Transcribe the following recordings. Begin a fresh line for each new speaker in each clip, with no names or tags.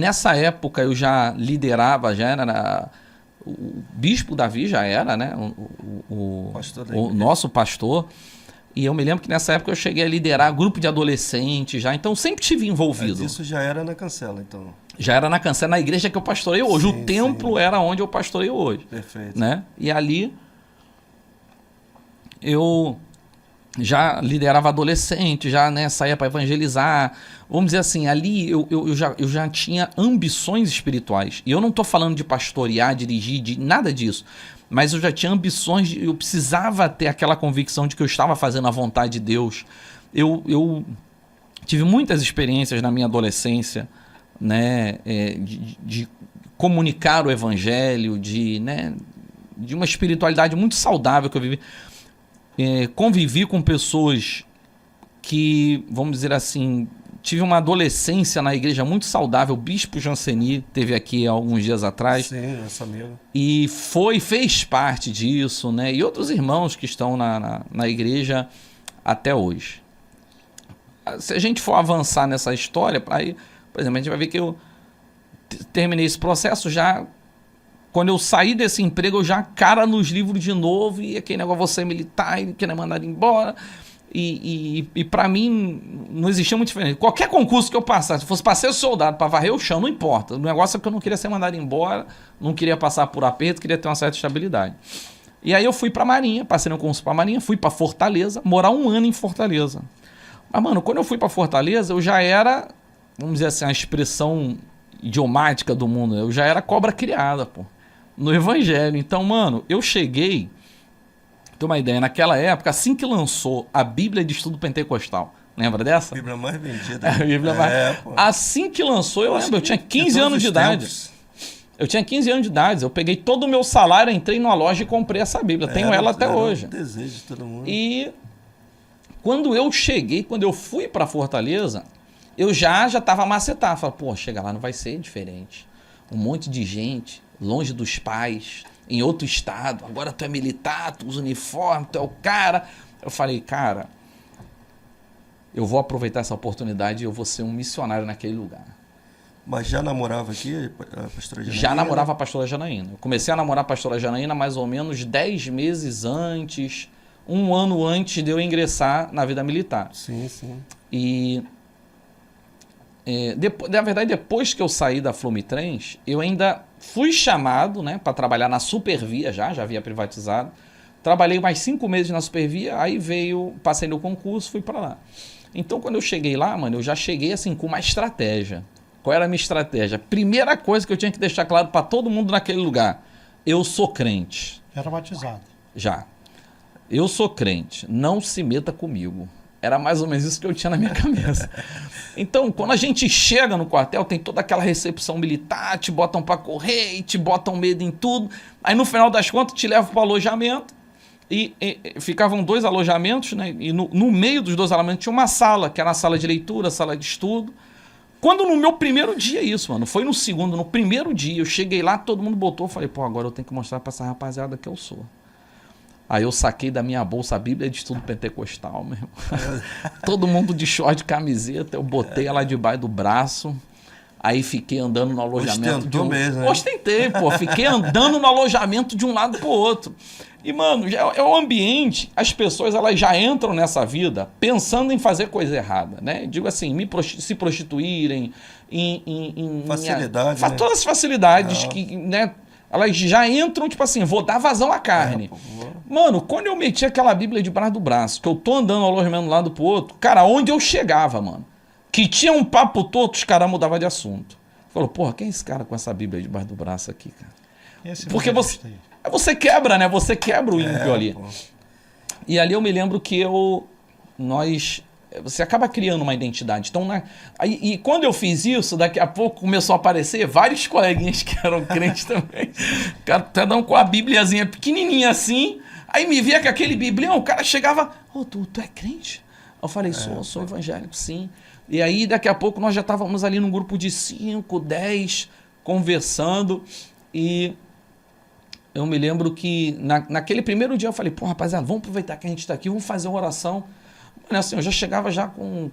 nessa época eu já liderava, já era... O bispo Davi já era, né? O nosso pastor. E eu me lembro que nessa época eu cheguei a liderar grupo de adolescentes já, então sempre estive envolvido.
Mas isso já era na Cancela, então?
Já era na Cancela, na igreja que eu pastorei hoje. Sim, o templo era onde eu pastorei hoje.
Perfeito.
Né? E ali eu já liderava adolescente, já, né, saía para evangelizar. Vamos dizer assim, ali eu já tinha ambições espirituais. E eu não estou falando de pastorear, dirigir, de nada disso. Mas eu já tinha ambições, eu precisava ter aquela convicção de que eu estava fazendo a vontade de Deus. Eu tive muitas experiências na minha adolescência, né, de comunicar o evangelho, de uma espiritualidade muito saudável que eu vivi. Convivi com pessoas que, vamos dizer assim, tive uma adolescência na igreja muito saudável. O bispo Janceni teve aqui há alguns dias atrás.
Sim, essa mesmo.
E fez parte disso, né? E outros irmãos que estão na igreja até hoje. Se a gente for avançar nessa história, aí, por exemplo, a gente vai ver que eu terminei esse processo já... Quando eu saí desse emprego, eu já cara nos livros de novo, e aquele negócio, você é militar, e querer mandar embora. E para mim, não existia muito diferente. Qualquer concurso que eu passasse, se fosse para ser soldado, para varrer o chão, não importa. O negócio é que eu não queria ser mandado embora, não queria passar por aperto, queria ter uma certa estabilidade. E aí eu fui para a Marinha, passei no concurso para a Marinha, fui para Fortaleza, morar 1 ano em Fortaleza. Mas, mano, quando eu fui para Fortaleza, eu já era, vamos dizer assim, a expressão idiomática do mundo, eu já era cobra criada, pô, no evangelho. Então, mano, eu cheguei, tem uma ideia, naquela época, assim que lançou a Bíblia de Estudo Pentecostal, lembra dessa?
A Bíblia mais vendida.
A Bíblia assim que lançou, eu lembro, eu tinha 15 anos de idade. Eu tinha 15 anos de idade, eu peguei todo o meu salário, entrei numa loja e comprei essa Bíblia. Tenho ela até hoje.
Um desejo de todo mundo.
E quando eu cheguei, quando eu fui para Fortaleza, eu já estava macetado. Falei, pô, chega lá, não vai ser diferente. Um monte de gente, longe dos pais, em outro estado. Agora tu é militar, tu usa uniforme, tu é o cara. Eu falei, cara, eu vou aproveitar essa oportunidade e eu vou ser um missionário naquele lugar.
Mas já namorava aqui a pastora Janaína?
Já namorava a pastora Janaína. Eu comecei a namorar a pastora Janaína mais ou menos 10 meses antes, 1 ano antes de eu ingressar na vida militar.
Sim, sim.
E, na verdade, depois que eu saí da Flumitrens, eu ainda fui chamado, né, para trabalhar na Supervia, já havia privatizado. Trabalhei mais 5 meses na Supervia, aí passei no concurso, fui para lá. Então, quando eu cheguei lá, mano, eu já cheguei assim com uma estratégia. Qual era a minha estratégia? Primeira coisa que eu tinha que deixar claro para todo mundo naquele lugar: eu sou crente.
Era batizado.
Já. Eu sou crente, não se meta comigo. Era mais ou menos isso que eu tinha na minha cabeça. Então, quando a gente chega no quartel, tem toda aquela recepção militar, te botam para correr e te botam medo em tudo. Aí, no final das contas, te levam para o alojamento. E ficavam 2 alojamentos, né? E no meio dos 2 alojamentos tinha uma sala, que era a sala de leitura, sala de estudo. Quando no meu primeiro dia isso, mano, foi no segundo, no primeiro dia, eu cheguei lá, todo mundo botou, eu falei, pô, agora eu tenho que mostrar pra essa rapaziada que eu sou. Aí eu saquei da minha bolsa a Bíblia de Estudo Pentecostal, meu irmão. Todo mundo de short, camiseta, eu botei ela debaixo do braço, aí fiquei andando no alojamento.
Mesmo, né?
Ostentei, pô, fiquei andando no alojamento de um lado pro outro. E, mano, é o ambiente, as pessoas elas já entram nessa vida pensando em fazer coisa errada, né? Digo assim, se prostituírem,
facilidade, né?
Todas as facilidades que, né? Elas já entram, tipo assim, vou dar vazão à carne. Mano, quando eu meti aquela Bíblia debaixo do braço, que eu tô andando no alojamento de um lado pro outro, cara, onde eu chegava, mano, que tinha um papo todo, os caras mudavam de assunto. Falou, porra, quem é esse cara com essa Bíblia debaixo do braço aqui, cara? Porque você quebra, né? Você quebra o ímpio ali. Pô. E ali eu me lembro que você acaba criando uma identidade. Então, e quando eu fiz isso, daqui a pouco começou a aparecer vários coleguinhas que eram crentes também. Cada um com a bibliazinha pequenininha assim. Aí me via com aquele biblião, o cara chegava, tu é crente? Eu falei, sou evangélico, sim. E aí daqui a pouco nós já estávamos ali num grupo de 5, 10, conversando. E eu me lembro que naquele primeiro dia eu falei, pô, rapaziada, vamos aproveitar que a gente está aqui, vamos fazer uma oração. Assim, eu já chegava já com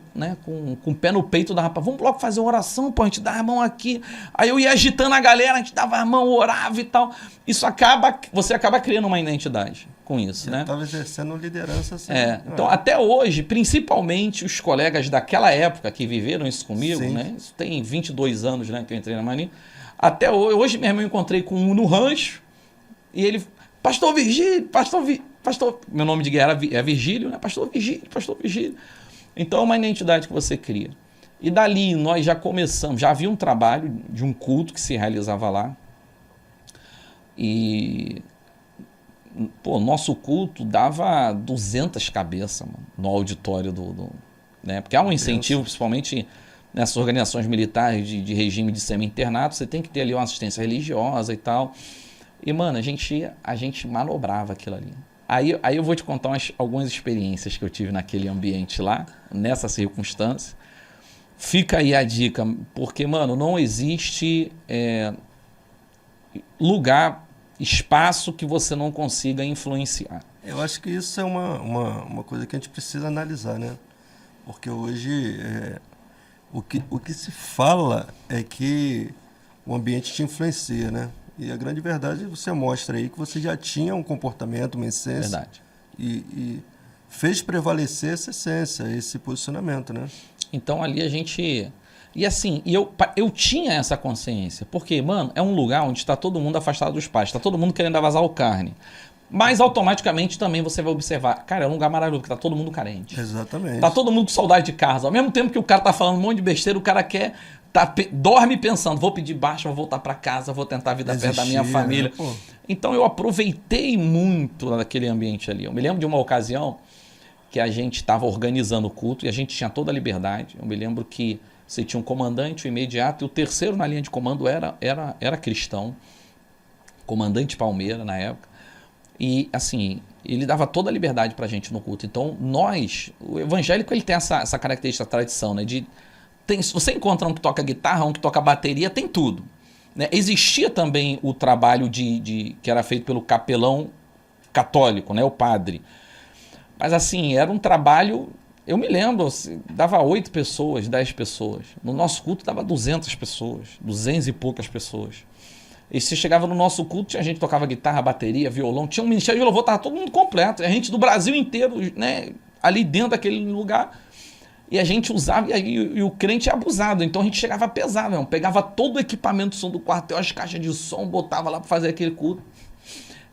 o pé no peito da rapaz. Vamos logo fazer uma oração, pô, a gente dá a mão aqui. Aí eu ia agitando a galera, a gente dava a mão, orava e tal. Você acaba criando uma identidade com isso, né?
Estava exercendo liderança assim.
Então, até hoje, principalmente os colegas daquela época que viveram isso comigo, né? Isso tem 22 anos, né, que eu entrei na Marinha. Até hoje mesmo eu encontrei com um no rancho e ele, pastor Virgílio, meu nome de guerra é Virgílio, né? Pastor Virgílio. Então é uma identidade que você cria. E dali nós já começamos, já havia um trabalho de um culto que se realizava lá. E nosso culto dava 200 cabeças, mano, no auditório né? Porque há um incentivo, principalmente nessas organizações militares de regime de semi-internato, você tem que ter ali uma assistência religiosa e tal. E, mano, a gente manobrava aquilo ali. Aí eu vou te contar algumas experiências que eu tive naquele ambiente lá, nessa circunstância. Fica aí a dica, porque, mano, não existe lugar, espaço que você não consiga influenciar.
Eu acho que isso é uma coisa que a gente precisa analisar, né? Porque hoje o que se fala é que o ambiente te influencia, né? E a grande verdade, você mostra aí que você já tinha um comportamento, uma essência.
Verdade.
E fez prevalecer essa essência, esse posicionamento, né?
Então ali a gente... E assim, eu tinha essa consciência, porque, mano, é um lugar onde está todo mundo afastado dos pais, está todo mundo querendo vazar o carne. Mas automaticamente também você vai observar, cara, é um lugar maravilhoso, porque tá todo mundo carente.
Exatamente.
Tá todo mundo com saudade de casa. Ao mesmo tempo que o cara tá falando um monte de besteira, o cara dorme pensando, vou pedir baixa, vou voltar para casa, vou tentar a vida perto da minha família. Né, então eu aproveitei muito daquele ambiente ali. Eu me lembro de uma ocasião que a gente estava organizando o culto e a gente tinha toda a liberdade. Eu me lembro que você tinha um comandante, o imediato, e o terceiro na linha de comando era cristão, comandante Palmeira na época. E assim, ele dava toda a liberdade pra gente no culto. Então o evangélico, ele tem essa característica, essa tradição, né? Você encontra um que toca guitarra, um que toca bateria, tem tudo. Né? Existia também o trabalho que era feito pelo capelão católico, né? O padre. Mas assim, era um trabalho... Eu me lembro, dava 8 pessoas, 10 pessoas. No nosso culto dava 200 pessoas, 200 e poucas pessoas. E se chegava no nosso culto, a gente tocava guitarra, bateria, violão, tinha um ministério de louvor, estava todo mundo completo. A gente do Brasil inteiro, né, ali dentro daquele lugar. E a gente usava, e o crente é abusado. Então a gente chegava pesado, mesmo, pegava todo o equipamento de som do quartel, as caixas de som, botava lá para fazer aquele culto.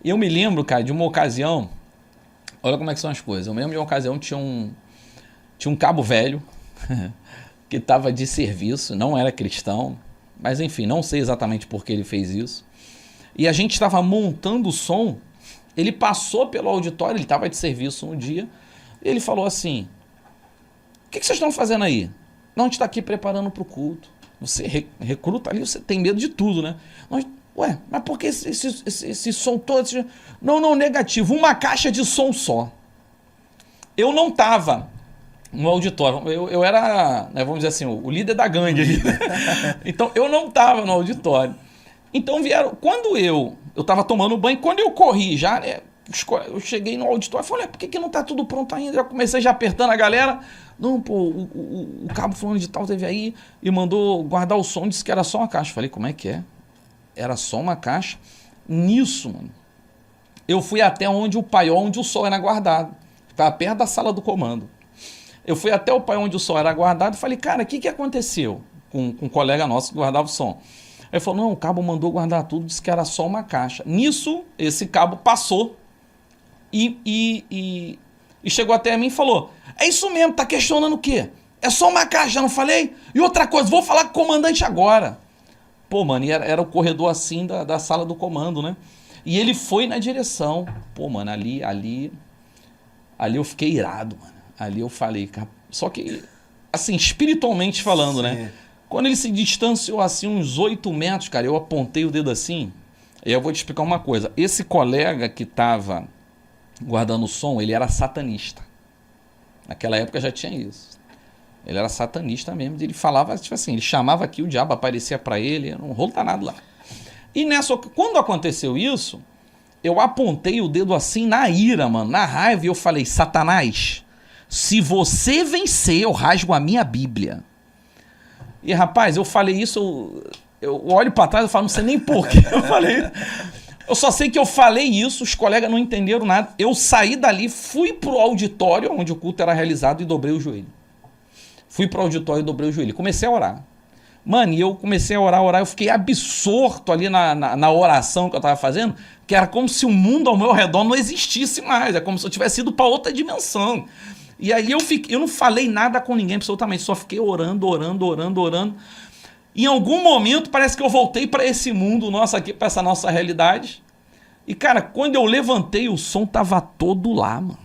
E eu me lembro, cara, de uma ocasião, olha como é que são as coisas. Eu me lembro de uma ocasião, tinha um cabo velho que estava de serviço, não era cristão, mas enfim, não sei exatamente por que ele fez isso. E a gente estava montando o som, ele passou pelo auditório, ele estava de serviço um dia, e ele falou assim, o que vocês estão fazendo aí? Não, a gente está aqui preparando para o culto. Você recruta ali, você tem medo de tudo, né? Ué, mas por que esse som todo? Não, negativo, uma caixa de som só. Eu não estava no auditório, eu era, né, vamos dizer assim, o líder da gangue ali. Então eu não estava no auditório. Então vieram, quando eu estava tomando banho, quando eu corri já, né, eu cheguei no auditório e falei, por que não está tudo pronto ainda? Já comecei já apertando a galera. Não, pô, o cabo fulano de tal teve aí e mandou guardar o som, disse que era só uma caixa. Falei, como é que é? Era só uma caixa? Nisso, mano, eu fui até onde o som era guardado. Ficava perto da sala do comando. Eu fui até o pai onde o som era guardado e falei, cara, o que aconteceu com um colega nosso que guardava o som? Ele falou, não, o cabo mandou guardar tudo, disse que era só uma caixa. Nisso, esse cabo passou e chegou até a mim e falou, é isso mesmo, tá questionando o quê? É só uma caixa, não falei? E outra coisa, vou falar com o comandante agora. Pô, mano, era o corredor assim da sala do comando, né? E ele foi na direção. Pô, mano, ali eu fiquei irado, mano. Ali eu falei, cara, só que, assim, espiritualmente falando, sim, né? Quando ele se distanciou assim uns 8 metros, cara, eu apontei o dedo assim, e eu vou te explicar uma coisa. Esse colega que estava guardando o som, ele era satanista. Naquela época já tinha isso. Ele era satanista mesmo, ele falava, tipo assim, ele chamava aqui, o diabo aparecia pra ele, era um rolo danado lá. E quando aconteceu isso, eu apontei o dedo assim na ira, mano, na raiva, e eu falei, Satanás, Se você vencer, eu rasgo a minha Bíblia. E, rapaz, eu falei isso, eu olho pra trás e falo, não sei nem por que eu falei isso. Eu só sei que eu falei isso, os colegas não entenderam nada. Eu saí dali, fui pro auditório, onde o culto era realizado, e dobrei o joelho. Fui pro auditório e dobrei o joelho. Comecei a orar. Mano, e eu comecei a orar, eu fiquei absorto ali na oração que eu tava fazendo, que era como se o mundo ao meu redor não existisse mais, é como se eu tivesse ido para outra dimensão. E aí eu não falei nada com ninguém absolutamente, só fiquei orando. Em algum momento parece que eu voltei para esse mundo nosso aqui, para essa nossa realidade. E cara, quando eu levantei, o som tava todo lá, mano.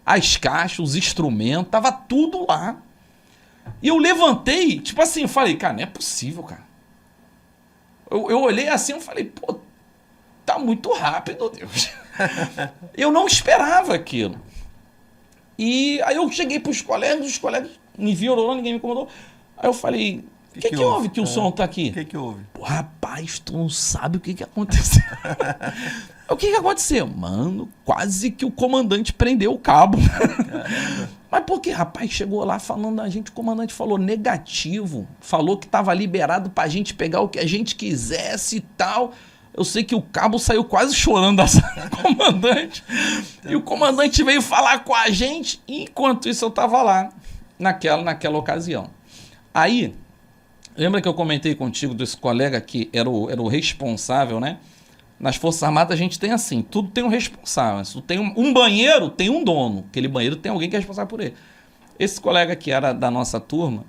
As caixas, os instrumentos, tava tudo lá. E eu levantei, tipo assim, eu falei, cara, não é possível, cara. Eu olhei assim, eu falei, pô, tá muito rápido, Deus. Eu não esperava aquilo. E aí eu cheguei pros colegas, os colegas me viram orando, ninguém me incomodou. Aí eu falei, o que houve que o som tá aqui?
O que houve?
Pô, rapaz, tu não sabe o que aconteceu. O que aconteceu? Mano, quase que o comandante prendeu o cabo. Mas por que, rapaz? Chegou lá falando da gente, o comandante falou negativo, falou que tava liberado pra gente pegar o que a gente quisesse e tal. Eu sei que o cabo saiu quase chorando da sala do comandante. E o comandante veio falar com a gente, e enquanto isso eu tava lá, naquela ocasião. Aí, lembra que eu comentei contigo desse colega que era o responsável, né? Nas Forças Armadas a gente tem assim, tudo tem um responsável. Se tem um banheiro, tem um dono. Aquele banheiro tem alguém que é responsável por ele. Esse colega que era da nossa turma,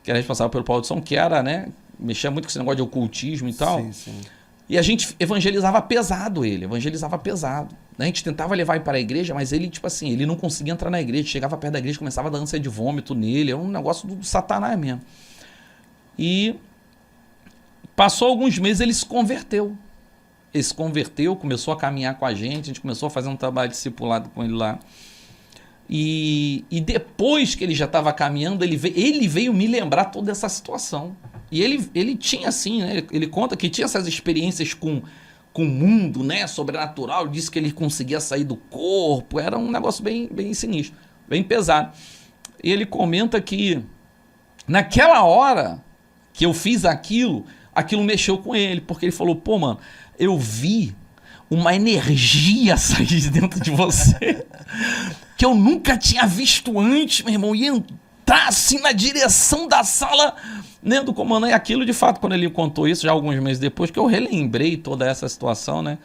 que era responsável pelo Paulo de São, que era, né, mexia muito com esse negócio de ocultismo e tal.
Sim, sim.
E a gente evangelizava pesado ele, A gente tentava levar ele para a igreja, mas ele, tipo assim, ele não conseguia entrar na igreja. Chegava perto da igreja, começava a dar ânsia de vômito nele. É um negócio do satanás mesmo. E passou alguns meses, ele se converteu. Ele se converteu, começou a caminhar com a gente começou a fazer um trabalho discipulado com ele lá. E depois que ele já estava caminhando, ele veio me lembrar toda essa situação. E ele tinha assim, né? Ele conta que tinha essas experiências com o mundo, né? Sobrenatural, disse que ele conseguia sair do corpo, era um negócio bem, bem sinistro, bem pesado. E ele comenta que naquela hora que eu fiz aquilo mexeu com ele, porque ele falou, pô, mano, eu vi uma energia sair de dentro de você que eu nunca tinha visto antes, meu irmão, e entrar assim na direção da sala, né, do comandante. E aquilo, de fato, quando ele contou isso, já alguns meses depois, que eu relembrei toda essa situação, né,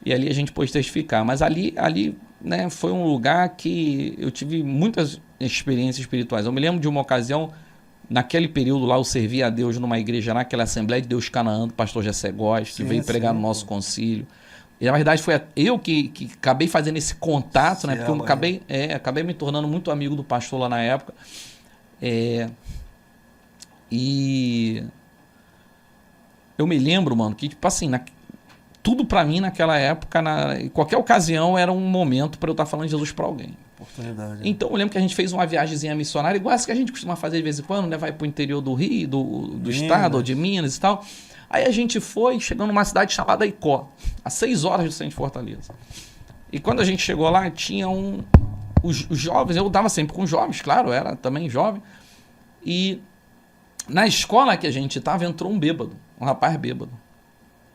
e ali a gente pôde testificar. Mas ali, né, foi um lugar que eu tive muitas experiências espirituais. Eu me lembro de uma ocasião, naquele período lá, eu servia a Deus numa igreja, naquela Assembleia de Deus Canaã, do pastor Jessé Góes, que veio pregar no nosso concílio. E na verdade foi eu que acabei fazendo esse contato, né? Porque eu acabei me tornando muito amigo do pastor lá na época. E eu me lembro, mano, que tipo assim, tudo pra mim naquela época, em qualquer ocasião, era um momento pra eu estar falando de Jesus pra alguém.
Oportunidade.
Então eu lembro que a gente fez uma viagemzinha missionária, igual essa que a gente costuma fazer de vez em quando, né? Vai pro interior do Rio, do estado, ou de Minas e tal. Aí a gente foi, chegando numa cidade chamada Icó, a 6 horas do centro de Fortaleza. E quando a gente chegou lá, tinha os jovens, eu dava sempre com jovens, claro, eu era também jovem. E na escola que a gente estava, entrou um bêbado, um rapaz bêbado.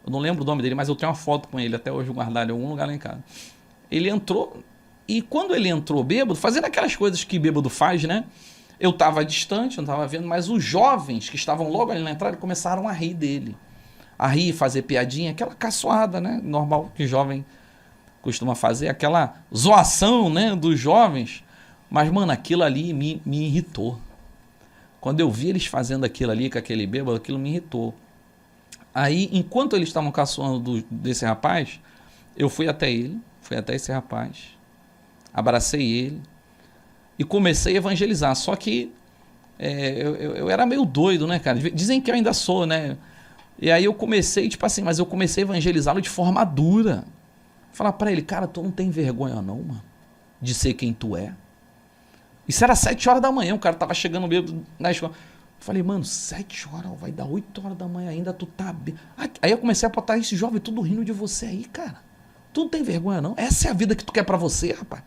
Eu não lembro o nome dele, mas eu tenho uma foto com ele até hoje guardada em algum lugar lá em casa. Ele entrou, e quando ele entrou bêbado, fazendo aquelas coisas que bêbado faz, né? Eu estava distante, não estava vendo, mas os jovens que estavam logo ali na entrada começaram a rir dele. A rir, fazer piadinha, aquela caçoada, né? Normal que jovem costuma fazer, aquela zoação, né, dos jovens. Mas, mano, aquilo ali me irritou. Quando eu vi eles fazendo aquilo ali com aquele bêbado, aquilo me irritou. Aí, enquanto eles estavam caçoando desse rapaz, eu fui até esse rapaz, abracei ele e comecei a evangelizar. Só que eu era meio doido, né, cara? Dizem que eu ainda sou, né? E aí eu comecei, tipo assim, mas eu comecei a evangelizá-lo de forma dura. Falar pra ele, cara, tu não tem vergonha não, mano, de ser quem tu é? Isso era 7 horas da manhã, o cara tava chegando bêbado na escola. Eu falei, mano, 7 horas, vai dar 8 horas da manhã ainda, tu tá bêbado. Aí eu comecei a botar esse jovem tudo rindo de você aí, cara. Tu não tem vergonha, não? Essa é a vida que tu quer pra você, rapaz.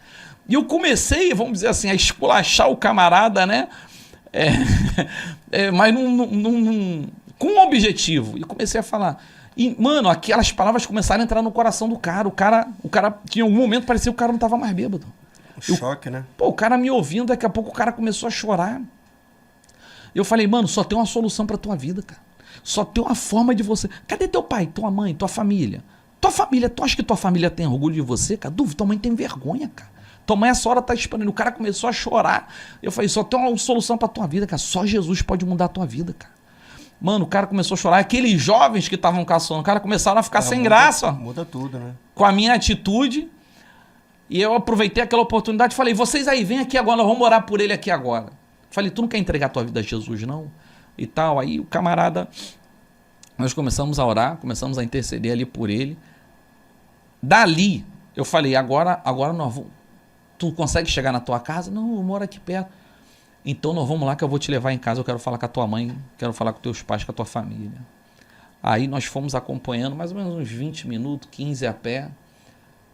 E eu comecei, vamos dizer assim, a esculachar o camarada, né? Mas com um objetivo. E comecei a falar. E, mano, aquelas palavras começaram a entrar no coração do cara. O cara em algum momento, parecia que o cara não tava mais bêbado.
Choque, né?
Pô, o cara me ouvindo, daqui a pouco o cara começou a chorar. Eu falei, mano, só tem uma solução pra tua vida, cara. Só tem uma forma de você. Cadê teu pai, tua mãe, tua família? Tua família, tu acha que tua família tem orgulho de você, cara? Dúvida, tua mãe tem vergonha, cara. Tua mãe essa hora tá esperando. O cara começou a chorar. Eu falei, só tem uma solução pra tua vida, cara. Só Jesus pode mudar a tua vida, cara. Mano, o cara começou a chorar. Aqueles jovens que estavam caçando, o cara começaram a ficar sem graça.
Muda tudo, né?
Com a minha atitude. E eu aproveitei aquela oportunidade e falei, vocês aí, vem aqui agora, nós vamos orar por ele aqui agora. Falei, tu não quer entregar tua vida a Jesus, não? E tal. Aí o camarada, nós começamos a orar, começamos a interceder ali por ele. Dali, eu falei, agora nós vamos... Tu consegue chegar na tua casa? Não, eu moro aqui perto. Então nós vamos lá que eu vou te levar em casa, eu quero falar com a tua mãe, quero falar com teus pais, com a tua família. Aí nós fomos acompanhando mais ou menos uns 20 minutos, 15 a pé.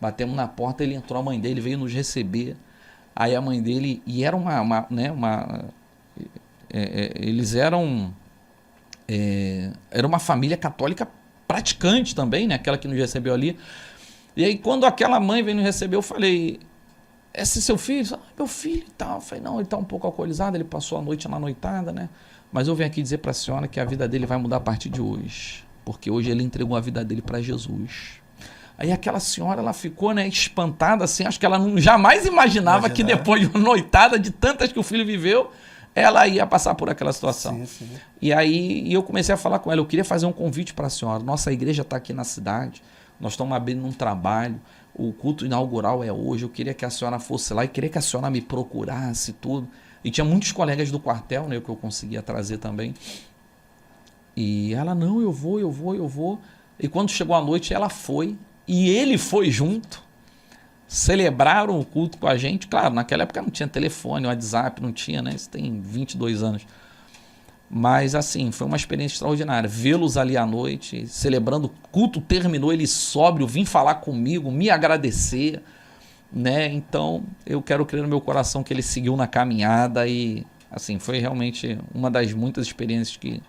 Batemos na porta, ele entrou, a mãe dele veio nos receber. Aí a mãe dele, e era eles eram, era uma família católica praticante também, né? Aquela que nos recebeu ali. E aí quando aquela mãe veio nos receber, eu falei, esse é seu filho? Ah, meu filho e tal. Eu falei, não, ele tá um pouco alcoolizado, ele passou a noite na noitada, né? Mas eu venho aqui dizer pra senhora que a vida dele vai mudar a partir de hoje. Porque hoje ele entregou a vida dele para Jesus. Aí aquela senhora, ela ficou, né, espantada, assim, acho que ela jamais imaginava que depois de uma noitada de tantas que o filho viveu, ela ia passar por aquela situação.
Sim, sim.
E aí eu comecei a falar com ela, eu queria fazer um convite para a senhora, nossa igreja está aqui na cidade, nós estamos abrindo um trabalho, o culto inaugural é hoje, eu queria que a senhora fosse lá e queria que a senhora me procurasse tudo. E tinha muitos colegas do quartel, né, que eu conseguia trazer também. E ela, não, eu vou. E quando chegou a noite, ela foi. E ele foi junto, celebraram o culto com a gente. Claro, naquela época não tinha telefone, WhatsApp, não tinha, né? Isso tem 22 anos. Mas, assim, foi uma experiência extraordinária. Vê-los ali à noite, celebrando, o culto terminou, ele sóbrio, vim falar comigo, me agradecer, né? Então, eu quero crer no meu coração que ele seguiu na caminhada e, assim, foi realmente uma das muitas experiências que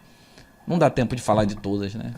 não dá tempo de falar de todas, né?